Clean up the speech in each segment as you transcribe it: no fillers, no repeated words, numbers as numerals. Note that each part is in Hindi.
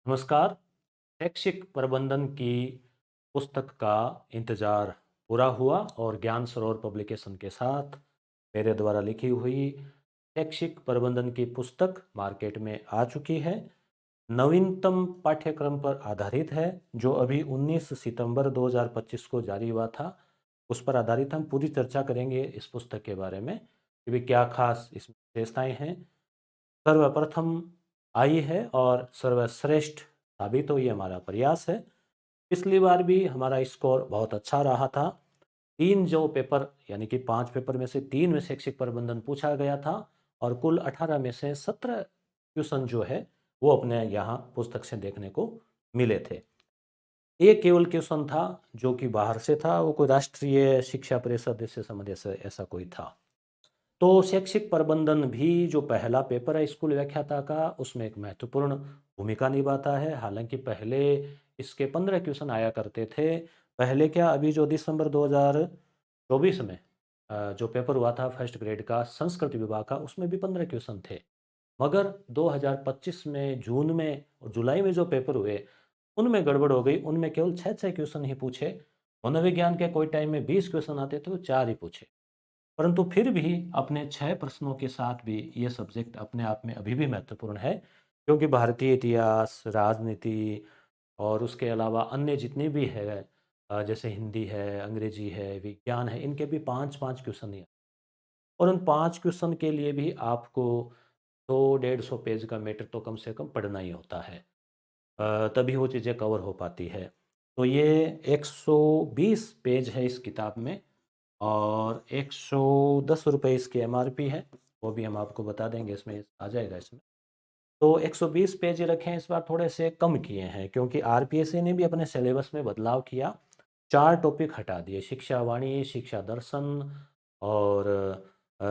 नमस्कार। शैक्षिक प्रबंधन की पुस्तक का इंतज़ार पूरा हुआ और ज्ञान सरोवर पब्लिकेशन के साथ मेरे द्वारा लिखी हुई शैक्षिक प्रबंधन की पुस्तक मार्केट में आ चुकी है। नवीनतम पाठ्यक्रम पर आधारित है, जो अभी 19 सितंबर 2025 को जारी हुआ था। उस पर आधारित हम पूरी चर्चा करेंगे इस पुस्तक के बारे में कि भी क्या खास इसमें विशेषताएं हैं। सर्वप्रथम आई है और सर्वश्रेष्ठ साबित हुई, हमारा प्रयास है। पिछली बार भी हमारा स्कोर बहुत अच्छा रहा था। 3 जो पेपर यानी कि 5 पेपर में से 3 में शैक्षिक प्रबंधन पूछा गया था और कुल 18 में से 17 क्वेश्चन जो है वो अपने यहाँ पुस्तक से देखने को मिले थे। एक केवल क्वेश्चन था जो कि बाहर से था, वो कोई राष्ट्रीय शिक्षा परिषद से संबंधित ऐसा ऐसा कोई था। तो शैक्षिक प्रबंधन भी जो पहला पेपर है स्कूल व्याख्याता का, उसमें एक महत्वपूर्ण भूमिका निभाता है। हालांकि पहले इसके 15 क्वेश्चन आया करते थे। पहले क्या, अभी जो दिसंबर 2024 में जो पेपर हुआ था फर्स्ट ग्रेड का संस्कृत विभाग का, उसमें भी 15 क्वेश्चन थे। मगर 2025 में जून में और जुलाई में जो पेपर हुए, उनमें गड़बड़ हो गई। उनमें केवल 6 क्वेश्चन ही पूछे। मनोविज्ञान के कोई टाइम में 20 क्वेश्चन आते थे, वो 4 ही पूछे। परंतु फिर भी अपने 6 प्रश्नों के साथ भी ये सब्जेक्ट अपने आप में अभी भी महत्वपूर्ण है, क्योंकि भारतीय इतिहास, राजनीति और उसके अलावा अन्य जितनी भी है, जैसे हिंदी है, अंग्रेजी है, विज्ञान है, इनके भी 5-5 क्वेश्चन ही हैं। और उन 5 क्वेश्चन के लिए भी आपको 100-150 पेज का मैटर तो कम से कम पढ़ना ही होता है। तभी वो चीज़ें कवर हो पाती है। तो ये 120 पेज है इस किताब में और 110 रुपये इसकी एमआरपी है। वो भी हम आपको बता देंगे, इसमें आ जाएगा इसमें। तो 120 पेज रखे हैं, इस बार थोड़े से कम किए हैं क्योंकि आरपीएससी ने भी अपने सिलेबस में बदलाव किया। 4 टॉपिक हटा दिए, शिक्षा वाणी, शिक्षा दर्शन और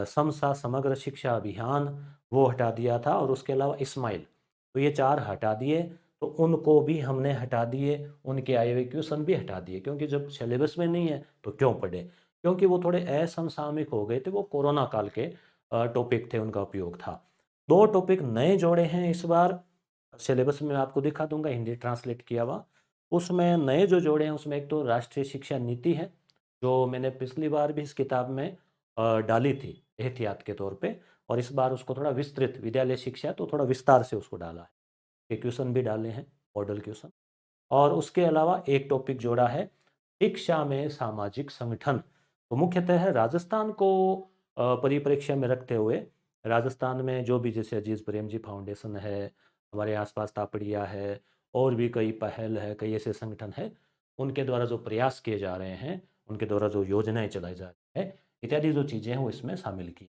समसा समग्र शिक्षा अभियान, वो हटा दिया था। और उसके अलावा इस्माइल, तो ये 4 हटा दिए। तो उनको भी हमने हटा दिए, उनके आए हुए क्वेश्चन भी हटा दिए, क्योंकि जब सिलेबस में नहीं है तो क्यों पढ़े। क्योंकि वो थोड़े असमसामयिक हो गए थे, वो कोरोना काल के टॉपिक थे, उनका उपयोग था। 2 टॉपिक नए जोड़े हैं इस बार, सिलेबस में आपको दिखा दूंगा, हिंदी ट्रांसलेट किया हुआ। उसमें नए जो जोड़े हैं, उसमें एक तो राष्ट्रीय शिक्षा नीति है, जो मैंने पिछली बार भी इस किताब में डाली थी एहतियात के तौर पे। और इस बार उसको थोड़ा विस्तृत, विद्यालय शिक्षा तो थोड़ा विस्तार से उसको डाला है। ये क्वेश्चन भी डाले हैं, मॉडल क्वेश्चन। और उसके अलावा एक टॉपिक जोड़ा है, शिक्षा में सामाजिक संगठन। तो मुख्यतः राजस्थान को परिप्रेक्ष्य में रखते हुए, राजस्थान में जो भी जैसे अजीज प्रेम जी फाउंडेशन है, हमारे आसपास तापड़िया है, और भी कई पहल है, कई ऐसे संगठन हैं, उनके द्वारा जो प्रयास किए जा रहे हैं, उनके द्वारा जो योजनाएं चलाई जा रही है, इत्यादि जो चीज़ें हैं वो इसमें शामिल की।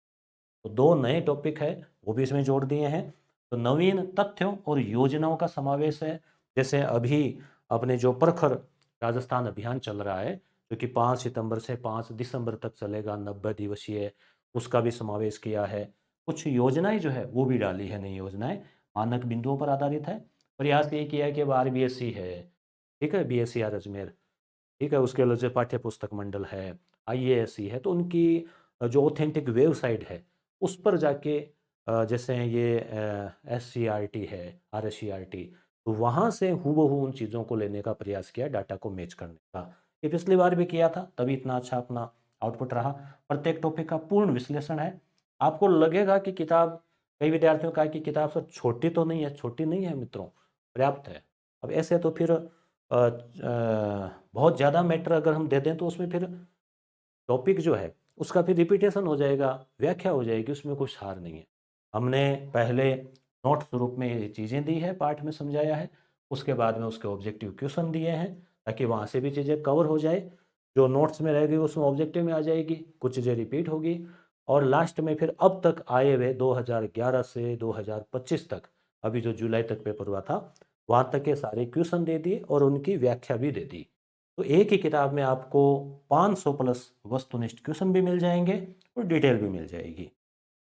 तो 2 नए टॉपिक है, वो भी इसमें जोड़ दिए हैं। तो नवीन तथ्यों और योजनाओं का समावेश है। जैसे अभी अपने जो प्रखर राजस्थान अभियान चल रहा है, जो कि 5 सितंबर से 5 दिसंबर तक चलेगा, 90 दिवसीय, उसका भी समावेश किया है। कुछ योजनाएं जो है वो भी डाली है, नई योजनाएं मानक बिंदुओं पर आधारित है। प्रयास ये किया है कि अब आरबीएससी है, ठीक है, बीएससी आर अजमेर, ठीक है, उसके अलग से पाठ्य पुस्तक मंडल है, आईएएससी है, तो उनकी जो ऑथेंटिक वेबसाइट है उस पर जाके जैसे ये एससीईआरटी है, आरएससीईआरटी, तो वहाँ से हूबहू उन चीज़ों को लेने का प्रयास किया, डाटा को मैच करने का। ये पिछली बार भी किया था, तभी इतना अच्छा अपना आउटपुट रहा। प्रत्येक टॉपिक का पूर्ण विश्लेषण है। आपको लगेगा कि किताब, कई विद्यार्थियों का है कि किताब सर छोटी तो नहीं है, छोटी नहीं है मित्रों, पर्याप्त है। अब ऐसे तो फिर बहुत ज़्यादा मैटर अगर हम दे दें तो उसमें फिर टॉपिक जो है उसका फिर रिपीटेशन हो जाएगा, व्याख्या हो जाएगी, उसमें कुछ सार नहीं है। हमने पहले नोट्स स्वरूप में ये चीज़ें दी है, पाठ में समझाया है, उसके बाद में उसके ऑब्जेक्टिव क्वेश्चन दिए हैं, ताकि वहाँ से भी चीज़ें कवर हो जाए। जो नोट्स में रहेगी उसमें ऑब्जेक्टिव में आ जाएगी, कुछ चीज़ें रिपीट होगी। और लास्ट में फिर अब तक आए हुए 2011 से 2025 तक, अभी जो जुलाई तक पेपर हुआ था, वहाँ तक के सारे क्वेश्चन दे दिए और उनकी व्याख्या भी दे दी। तो एक ही किताब में आपको 500 प्लस वस्तुनिष्ठ क्वेश्चन भी मिल जाएंगे और डिटेल भी मिल जाएगी।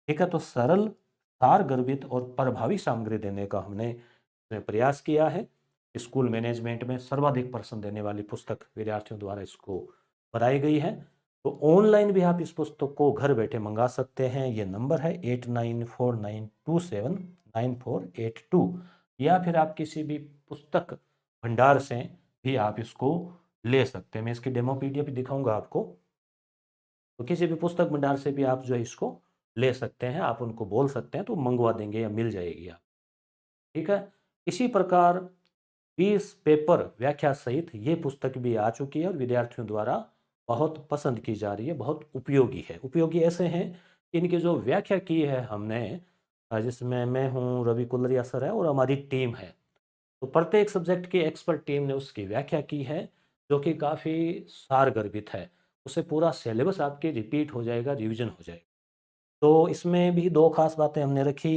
ठीक है, तो सरल, सार गर्भित और प्रभावी सामग्री देने का हमने इसमें प्रयास किया है। स्कूल मैनेजमेंट में सर्वाधिक प्रश्न देने वाली पुस्तक विद्यार्थियों द्वारा इसको बनाई गई है। तो ऑनलाइन भी आप इस पुस्तक को घर बैठे मंगा सकते हैं। ये नंबर है 8949279482। या फिर आप किसी भी पुस्तक भंडार से भी आप इसको ले सकते हैं। मैं इसकी डेमो पीडीएफ दिखाऊंगा आपको। तो किसी भी पुस्तक भंडार से भी आप जो है इसको ले सकते हैं, आप उनको बोल सकते हैं तो मंगवा देंगे या मिल जाएगी आप। ठीक है। इसी प्रकार 20 पेपर व्याख्या सहित ये पुस्तक भी आ चुकी है और विद्यार्थियों द्वारा बहुत पसंद की जा रही है, बहुत उपयोगी है। उपयोगी ऐसे हैं कि इनकी जो व्याख्या की है हमने, जिसमें मैं हूँ, रवि कुलरिया सर है और हमारी टीम है, तो प्रत्येक सब्जेक्ट की एक्सपर्ट टीम ने उसकी व्याख्या की है, जो कि काफ़ी सारगर्भित है। उससे पूरा सिलेबस आपके रिपीट हो जाएगा, रिवीजन हो जाएगा। तो इसमें भी दो खास बातें हमने रखी।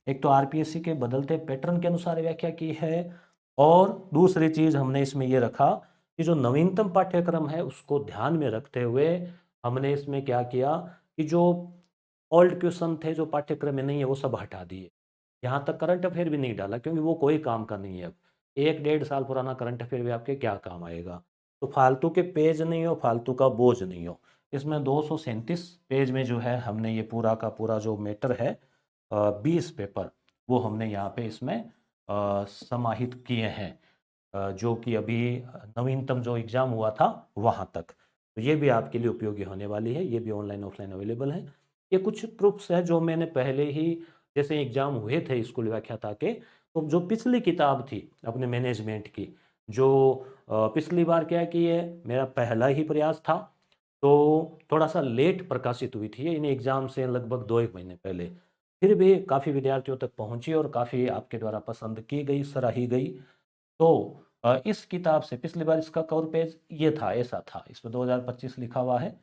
एक तो आरपीएससी के बदलते पैटर्न के अनुसार व्याख्या की है, और दूसरी चीज़ हमने इसमें ये रखा कि जो नवीनतम पाठ्यक्रम है उसको ध्यान में रखते हुए हमने इसमें क्या किया कि जो ओल्ड क्वेश्चन थे जो पाठ्यक्रम में नहीं है वो सब हटा दिए। यहाँ तक करंट अफेयर भी नहीं डाला, क्योंकि वो कोई काम का नहीं है अब। 1 डेढ़ साल पुराना करंट अफेयर भी आपके क्या काम आएगा। तो फालतू के पेज नहीं हो, फालतू का बोझ नहीं हो। इसमें 237 पेज में जो है हमने ये पूरा का पूरा जो मैटर है, 20 पेपर, वो हमने यहाँ पे इसमें समाहित किए हैं, जो कि अभी नवीनतम जो एग्ज़ाम हुआ था वहाँ तक। तो ये भी आपके लिए उपयोगी होने वाली है, ये भी ऑनलाइन ऑफलाइन अवेलेबल है। ये कुछ प्रूफ्स है जो मैंने पहले ही, जैसे एग्ज़ाम हुए थे स्कूल व्याख्याता के, तो जो पिछली किताब थी अपने मैनेजमेंट की, जो पिछली बार क्या है कि ये मेरा पहला ही प्रयास था, तो थोड़ा सा लेट प्रकाशित हुई थी इन एग्ज़ाम से लगभग 2 एक महीने पहले। फिर भी काफ़ी विद्यार्थियों तक पहुंची और काफ़ी आपके द्वारा पसंद की गई, सराही गई। तो इस किताब से पिछली बार इसका कवर पेज ये था, ऐसा था, इसमें 2025 लिखा हुआ है।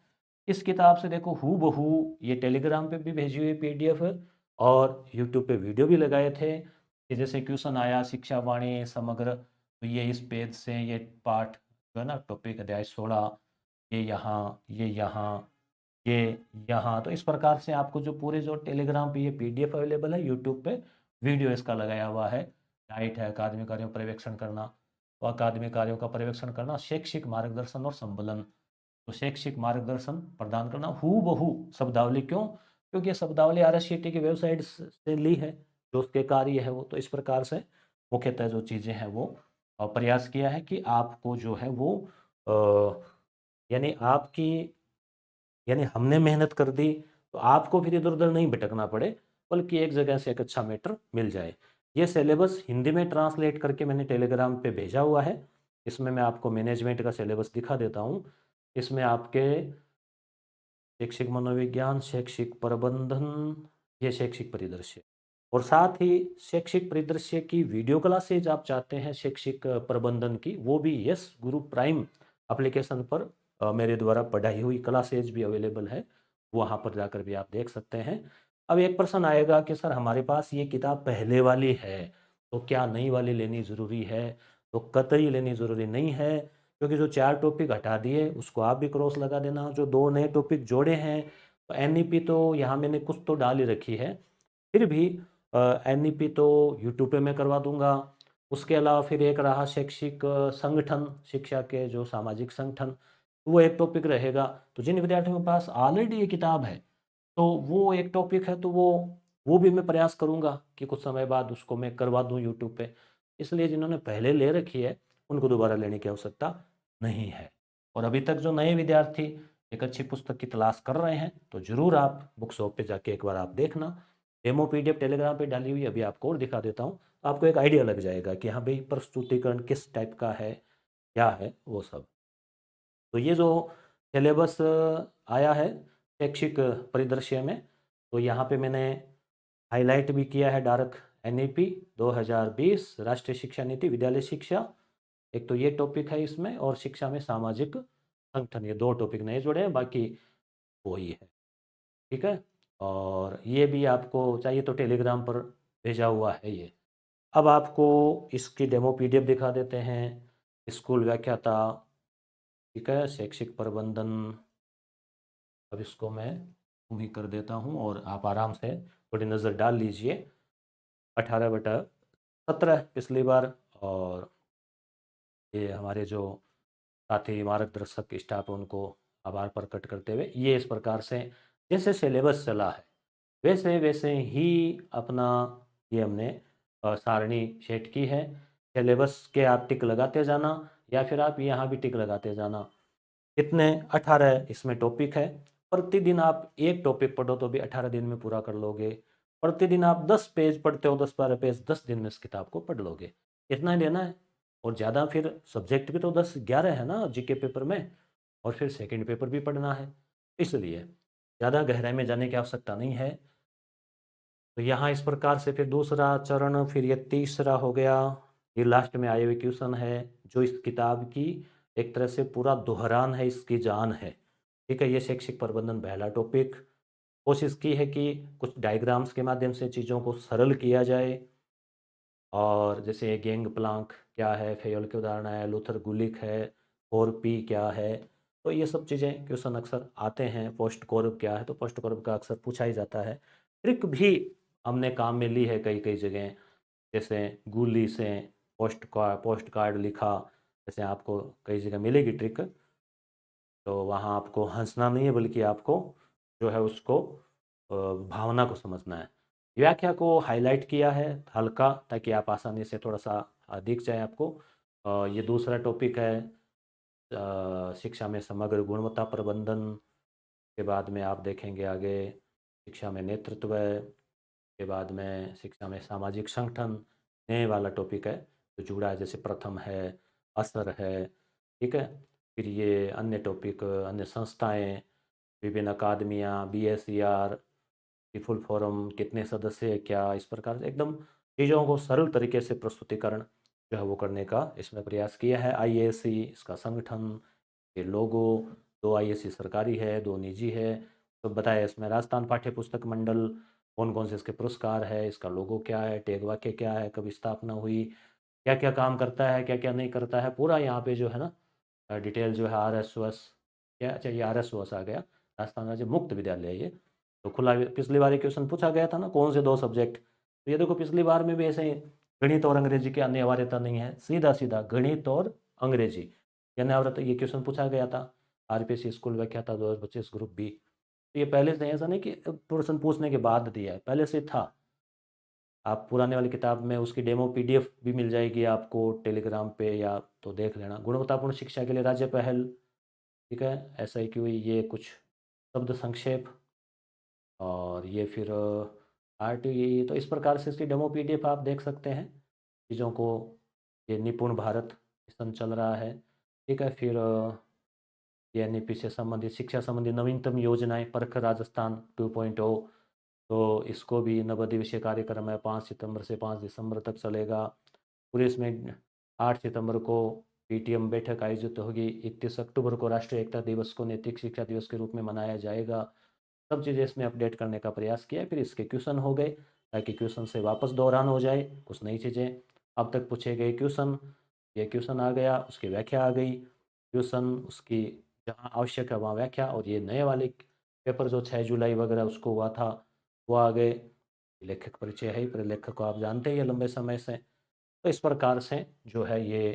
इस किताब से देखो हू बहू ये टेलीग्राम पे भी भेजी हुई पीडीएफ है, और यूट्यूब पे वीडियो भी लगाए थे कि जैसे क्वेश्चन आया शिक्षा वाणी समग्र, तो ये इस पेज से ये पाठ जो है ना, टॉपिक अध्याय 16, ये यहाँ, ये यहाँ, ये यहाँ, तो इस प्रकार से आपको जो पूरे जो टेलीग्राम पे ये पीडीएफ अवेलेबल है, यूट्यूब पे वीडियो इसका लगाया हुआ है। डाइट है अकादमिक कार्यों का पर्यवेक्षण करना, तो अकादमिक कार्यों का पर्यवेक्षण करना, शैक्षिक मार्गदर्शन और संबलन, तो शैक्षिक मार्गदर्शन प्रदान करना, हू बहू शब्दावली। क्यों? क्योंकि ये शब्दावली आरएससीटी की वेबसाइट से ली है, जो उसके कार्य है वो। तो इस प्रकार से मुख्यतः जो चीज़ें हैं वो प्रयास किया है कि आपको जो है वो यानी आपकी, यानी हमने मेहनत कर दी तो आपको फिर इधर उधर नहीं भटकना पड़े, बल्कि एक जगह से एक अच्छा मैटर मिल जाए। ये सिलेबस हिंदी में ट्रांसलेट करके मैंने टेलीग्राम पे भेजा हुआ है। इसमें मैं आपको मैनेजमेंट का सिलेबस दिखा देता हूँ। इसमें आपके शैक्षिक मनोविज्ञान, शैक्षिक प्रबंधन, ये शैक्षिक परिदृश्य, और साथ ही शैक्षिक परिदृश्य की वीडियो क्लासेज आप चाहते हैं शैक्षिक प्रबंधन की, वो भी यस गुरु प्राइम एप्लीकेशन पर मेरे द्वारा पढ़ाई हुई क्लासेज भी अवेलेबल है, वहाँ पर जाकर भी आप देख सकते हैं। अब एक प्रश्न आएगा कि सर हमारे पास ये किताब पहले वाली है, तो क्या नई वाली लेनी ज़रूरी है? तो कतई लेनी ज़रूरी नहीं है, क्योंकि जो 4 टॉपिक हटा दिए उसको आप भी क्रॉस लगा देना, जो 2 नए टॉपिक जोड़े हैं, तो एनईपी तो यहाँ मैंने कुछ तो डाल ही रखी है, फिर भी एनईपी तो यूट्यूब पे मैं करवा दूंगा। उसके अलावा फिर एक रहा शैक्षिक संगठन, शिक्षा के जो सामाजिक संगठन, वो एक टॉपिक रहेगा। तो जिन विद्यार्थियों के पास ऑलरेडी ये किताब है, तो वो एक टॉपिक है, तो वो भी मैं प्रयास करूंगा कि कुछ समय बाद उसको मैं करवा दूं यूट्यूब पे। इसलिए जिन्होंने पहले ले रखी है उनको दोबारा लेने की आवश्यकता नहीं है। और अभी तक जो नए विद्यार्थी एक अच्छी पुस्तक की तलाश कर रहे हैं, तो ज़रूर आप बुक शॉप पे जाके एक बार आप देखना। डेमो पीडीएफ टेलीग्राम पे डाली हुई, अभी आपको और दिखा देता हूँ, तो आपको एक आइडिया लग जाएगा कि हाँ भाई प्रस्तुतिकरण किस टाइप का है, क्या है वो सब। तो ये जो सिलेबस आया है शैक्षिक परिदृश्य में, तो यहाँ पे मैंने हाईलाइट भी किया है डार्क, एनईपी 2020 राष्ट्रीय शिक्षा नीति विद्यालय शिक्षा, एक तो ये टॉपिक है इसमें, और शिक्षा में सामाजिक संगठन, ये 2 टॉपिक नए जुड़े हैं, बाकी वही है। ठीक है। और ये भी आपको चाहिए तो टेलीग्राम पर भेजा हुआ है ये। अब आपको इसकी डेमो पीडीएफ दिखा देते हैं। स्कूल व्याख्याता, ठीक है, शैक्षिक प्रबंधन। अब इसको मैं भी कर देता हूँ और आप आराम से थोड़ी नज़र डाल लीजिए। 18/17 पिछली बार, और ये हमारे जो साथी मार्गदर्शक स्टाफ है उनको आभार प्रकट करते हुए, ये इस प्रकार से जैसे सिलेबस चला है वैसे वैसे ही अपना ये हमने सारणी सेट की है। सिलेबस के आप टिक लगाते जाना या फिर आप यहाँ भी टिक लगाते जाना। कितने 18 इसमें टॉपिक है। प्रतिदिन आप एक टॉपिक पढ़ो तो भी 18 दिन में पूरा कर लोगे। प्रतिदिन आप 10 पेज पढ़ते हो, 10-12 पेज, 10 दिन में इस किताब को पढ़ लोगे। इतना ही लेना है। और ज़्यादा फिर सब्जेक्ट भी तो 10-11 है ना जीके पेपर में, और फिर सेकंड पेपर भी पढ़ना है, इसलिए ज़्यादा गहराई में जाने की आवश्यकता नहीं है। तो यहाँ इस प्रकार से फिर दूसरा चरण, फिर ये तीसरा हो गया। ये लास्ट में आए हुए क्वेश्चन है जो इस किताब की एक तरह से पूरा दोहरान है, इसकी जान है। ठीक है, ये शैक्षिक प्रबंधन पहला टॉपिक। कोशिश की है कि कुछ डायग्राम्स के माध्यम से चीज़ों को सरल किया जाए। और जैसे गैंग प्लांक क्या है, फेयोल के उदाहरण है, लूथर गुलिक है, और पी क्या है। तो ये सब चीज़ें क्वेश्चन अक्सर आते हैं। पोस्ट कोर्ब क्या है, तो पोस्ट कोर्ब का अक्सर पूछा ही जाता है। ट्रिक भी हमने काम में ली है कई कई जगह। जैसे गुली से पोस्ट कार्ड लिखा, जैसे आपको कई जगह मिलेगी ट्रिक। तो वहाँ आपको हंसना नहीं है, बल्कि आपको जो है उसको भावना को समझना है। व्याख्या को हाईलाइट किया है हल्का, ताकि आप आसानी से थोड़ा सा दिख जाए आपको। ये दूसरा टॉपिक है। शिक्षा में समग्र गुणवत्ता प्रबंधन के बाद में आप देखेंगे आगे शिक्षा में नेतृत्व के बाद में शिक्षा में सामाजिक संगठन, नए वाला टॉपिक है जो जुड़ा है, जैसे प्रथम है, असर है। ठीक है, फिर ये अन्य टॉपिक, अन्य संस्थाएं, विभिन्न अकादमियाँ, BSER की फुल फॉर्म, कितने सदस्य है, क्या, इस प्रकार से एकदम चीज़ों को सरल तरीके से प्रस्तुतिकरण जो है वो करने का इसमें प्रयास किया है। IASC इसका संगठन, ये लोगो, 2 IASC सरकारी है, 2 निजी है। तो बताया इसमें राजस्थान पाठ्य पुस्तक मंडल, कौन कौन से इसके पुरस्कार है, इसका लोगो क्या है, टैग वाक्य क्या है, कब स्थापना हुई, क्या क्या काम करता है, क्या क्या नहीं करता है, पूरा यहाँ पे जो है ना डिटेल जो है। RSOS क्या, अच्छा ये RSOS आ गया, राजस्थान राज्य मुक्त विद्यालय। ये तो खुला, पिछली बार क्वेश्चन पूछा गया था ना कौन से 2 सब्जेक्ट, तो ये देखो पिछली बार में भी ऐसे ही गणित और अंग्रेजी की अनिवार्यता नहीं है, सीधा सीधा गणित और अंग्रेजी ये अनिवार्यता, ये क्वेश्चन पूछा गया था। RPSC स्कूल व्याख्याता 2025 ग्रुप बी। तो ये पहले से ऐसा नहीं कि प्रश्न पूछने के बाद दिया है, पहले से था। आप पुराने वाली किताब में उसकी डेमो PDF भी मिल जाएगी आपको टेलीग्राम पे, या तो देख लेना। गुणवत्तापूर्ण शिक्षा के लिए राज्य पहल, ठीक है, SIQ, ये कुछ शब्द संक्षेप। और ये फिर RTE, तो इस प्रकार से इसकी डेमो PDF आप देख सकते हैं चीज़ों को। ये निपुण भारत मिशन चल रहा है। ठीक है, फिर ये NEP से संबंधित शिक्षा संबंधी नवीनतम योजनाएं, परख राजस्थान 2.0। तो इसको भी नवदिवसीय कार्यक्रम है, 5 सितंबर से 5 दिसंबर तक चलेगा। पूरे इसमें 8 सितंबर को PTM बैठक आयोजित होगी। 31 अक्टूबर को राष्ट्रीय एकता दिवस को नैतिक शिक्षा दिवस के रूप में मनाया जाएगा। सब चीज़ें इसमें अपडेट करने का प्रयास किया है। फिर इसके क्वेश्चन हो गए, ताकि क्वेश्चन से वापस दोहरान हो जाए, कुछ नई चीज़ें अब तक पूछे गए क्वेश्चन, ये क्वेश्चन आ गया, उसकी व्याख्या आ गई, क्वेश्चन उसकी जहाँ आवश्यक है वहाँ व्याख्या। और ये नए वाले पेपर जो 6 जुलाई वगैरह उसको हुआ था वो आ गए। लेखक परिचय है ही, लेखक को आप जानते ही है लंबे समय से। तो इस प्रकार से जो है ये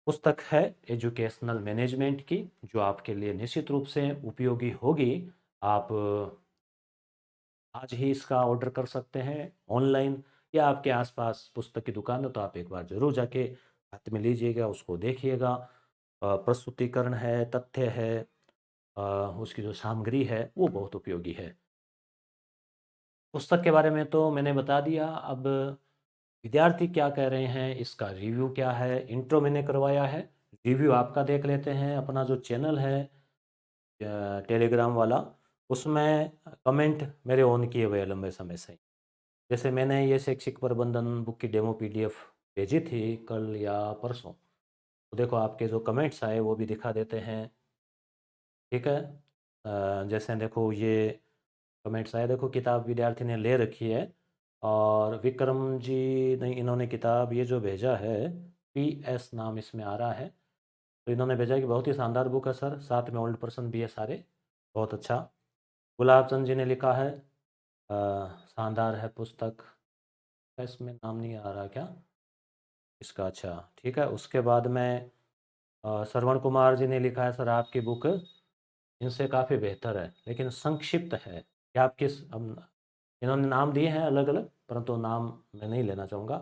पुस्तक है एजुकेशनल मैनेजमेंट की, जो आपके लिए निश्चित रूप से उपयोगी होगी। आप आज ही इसका ऑर्डर कर सकते हैं ऑनलाइन, या आपके आसपास पुस्तक की दुकान है तो आप एक बार जरूर जाके हाथ में लीजिएगा, उसको देखिएगा। प्रस्तुतिकरण है, तथ्य है, अ, उसकी जो सामग्री है वो बहुत उपयोगी है। पुस्तक के बारे में तो मैंने बता दिया। अब विद्यार्थी क्या कह रहे हैं, इसका रिव्यू क्या है, इंट्रो मैंने करवाया है, रिव्यू आपका देख लेते हैं। अपना जो चैनल है टेलीग्राम वाला, उसमें कमेंट मेरे ऑन किए हुए हैं लंबे समय से। जैसे मैंने ये शैक्षिक प्रबंधन बुक की डेमो PDF भेजी थी कल या परसों, तो देखो आपके जो कमेंट्स आए वो भी दिखा देते हैं। ठीक है, जैसे देखो ये कमेंट्स आए, देखो किताब विद्यार्थी ने ले रखी है, और विक्रम जी ने इन्होंने किताब ये जो भेजा है, PS नाम इसमें आ रहा है। तो इन्होंने भेजा है कि बहुत ही शानदार बुक है सर, साथ में ओल्ड पर्सन भी है सारे, बहुत अच्छा। गुलाब चंद जी ने लिखा है शानदार है पुस्तक, इसमें नाम नहीं आ रहा क्या इसका, अच्छा ठीक है। उसके बाद में श्रवण कुमार जी ने लिखा है, सर आपकी बुक इनसे काफ़ी बेहतर है लेकिन संक्षिप्त है। क्या आप किस इन्होंने नाम दिए हैं अलग अलग, परंतु नाम मैं नहीं लेना चाहूँगा,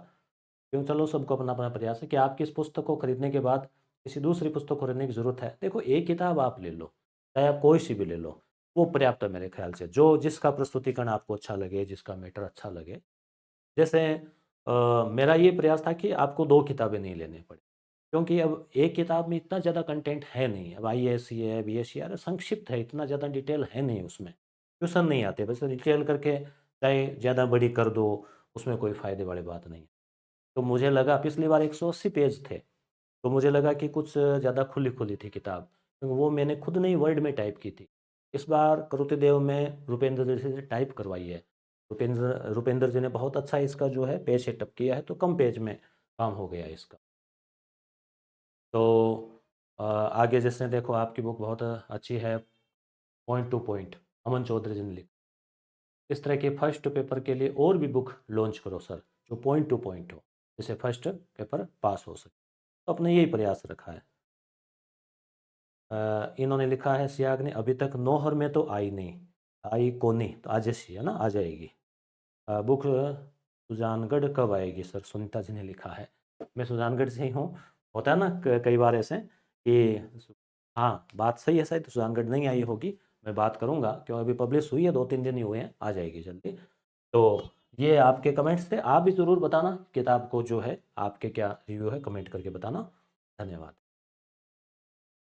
क्यों, चलो सबको अपना अपना प्रयास है कि आपकी इस पुस्तक को खरीदने के बाद किसी दूसरी पुस्तक को खरीदने की ज़रूरत है। देखो, एक किताब आप ले लो, चाहे आप कोई सी भी ले लो, वो पर्याप्त है मेरे ख्याल से, जो जिसका प्रस्तुतिकरण आपको अच्छा लगे, जिसका मैटर अच्छा लगे। जैसे मेरा ये प्रयास था कि आपको 2 किताबें नहीं लेनी पड़े, क्योंकि अब एक किताब में इतना ज़्यादा कंटेंट है नहीं। अब आईएएस ये है, बीएस ये है, अरे संक्षिप्त है, इतना ज़्यादा डिटेल है नहीं उसमें। ट्यूशन नहीं आते, बस डिटेल करके चाहे ज़्यादा बड़ी कर दो, उसमें कोई फ़ायदे वाली बात नहीं है। तो मुझे लगा, पिछली बार 180 पेज थे, तो मुझे लगा कि कुछ ज़्यादा खुली-खुली थी किताब, क्योंकि वो मैंने खुद नहीं वर्ड में टाइप की थी। इस बार कृतिदेव में रुपेंद्र जी से टाइप करवाई है। रुपेंद्र रुपेंद्र जी ने बहुत अच्छा इसका जो है पेज सेटअप किया है, तो कम पेज में काम हो गया इसका। तो आगे जैसे देखो, आपकी बुक बहुत अच्छी है, point two point, Aman Chaudhary जी ने लिखी। इस तरह के फर्स्ट पेपर के लिए और भी बुक लॉन्च करो सर, जो पॉइंट टू पॉइंट हो, जिससे फर्स्ट पेपर पास हो सके। तो अपने यही प्रयास रखा है। इन्होंने लिखा है सियाग ने, अभी तक नौहर में तो आई नहीं, आई कोनी, तो आज जैसी है ना, आ जाएगी। बुक सुजानगढ़ कब आएगी सर, सुनीता जी ने लिखा है। मैं सुजानगढ़ से ही हूँ। होता है ना कई बार ऐसे कि, हाँ बात सही है, शायद सुजानगढ़ नहीं आई होगी। मैं बात करूँगा, क्यों अभी पब्लिश हुई है, 2-3 दिन ही हुए हैं, आ जाएगी जल्दी। तो ये आपके कमेंट्स थे, आप भी ज़रूर बताना किताब को जो है आपके क्या रिव्यू है, कमेंट करके बताना। धन्यवाद।